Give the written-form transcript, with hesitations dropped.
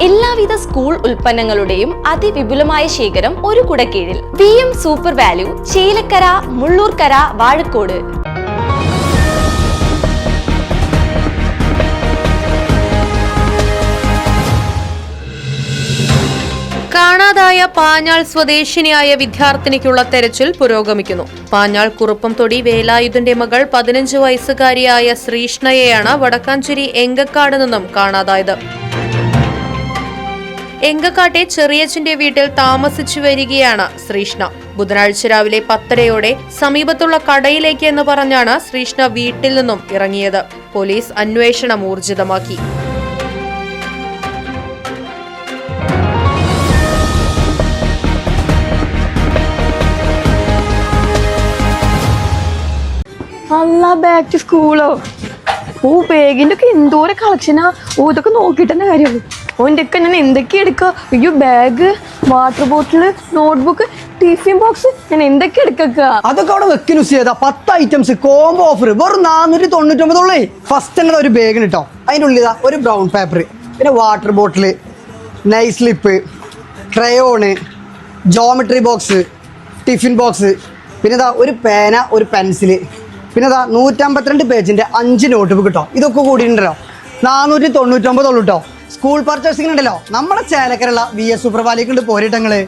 എല്ലാവിധ സ്കൂൾ ഉൽപ്പന്നങ്ങളുടെയും അതിവിപുലമായ ശേഖരം ഒരു കുടക്കീഴിൽ. VM super value, Chelakkara, Mullurkara, Vazhakkode. കാണാതായ പാഞ്ഞാൾ സ്വദേശിനിയായ വിദ്യാർത്ഥിനിക്കുള്ള തെരച്ചിൽ പുരോഗമിക്കുന്നു. പാഞ്ഞാൾ കുറുപ്പംതൊടി വേലായുധന്റെ മകൾ 15 വയസ്സുകാരിയായ ശ്രീഷ്ണയെയാണ് വടക്കാഞ്ചേരി എങ്കക്കാട് നിന്നും കാണാതായത്. എങ്കക്കാട്ടെ ചെറിയച്ഛന്റെ വീട്ടിൽ താമസിച്ചു വരികയാണ് ശ്രീഷ്ണ. ബുധനാഴ്ച രാവിലെ 10:30 സമീപത്തുള്ള കടയിലേക്ക് എന്ന് പറഞ്ഞാണ് ശ്രീഷ്ണ വീട്ടിൽ നിന്നും ഇറങ്ങിയത്. പോലീസ് അന്വേഷണം ഊർജിതമാക്കി. അല്ല, ബാക്ക് ടു സ്കൂളോ? ബാഗിന്റെ ഒക്കെ എന്തോരം കളക്ഷനാ. ഇതൊക്കെ നോക്കിട്ട് തന്നെ കാര്യമുള്ളൂ. എൻ്റെ ഒക്കെ ഞാൻ എന്തൊക്കെ എടുക്കുക? അയ്യോ, bag, water bottle, notebook, tiffin box, ഞാൻ എന്തൊക്കെ എടുക്കുക? അതൊക്കെ അവിടെ വെക്കുന്നു ചെയ്താ 10 ഐറ്റംസ് കോംബോ ഓഫർ വെറും 499. ഫസ്റ്റ് തന്നെ ഒരു ബാഗിന് കേട്ടോ. അതിൻ്റെ ഉള്ളിൽ ഒരു ബ്രൗൺ പേപ്പർ, പിന്നെ water bottle, nice slip, crayon, geometry box, tiffin box, പിന്നെ ഒരു പേന, ഒരു പെൻസില്, പിന്നെ 152 പേജിന്റെ 5 നോട്ട് ബുക്ക് കേട്ടോ. ഇതൊക്കെ കൂടിയിട്ടുണ്ടല്ലോ 499 കേട്ടോ. സ്കൂൾ പർച്ചേസിംഗ് ഉണ്ടല്ലോ നമ്മുടെ ചേലക്കരയുള്ള VS സൂപ്പർ വാലിക്കുണ്ട് പോരിട്ടങ്ങള്.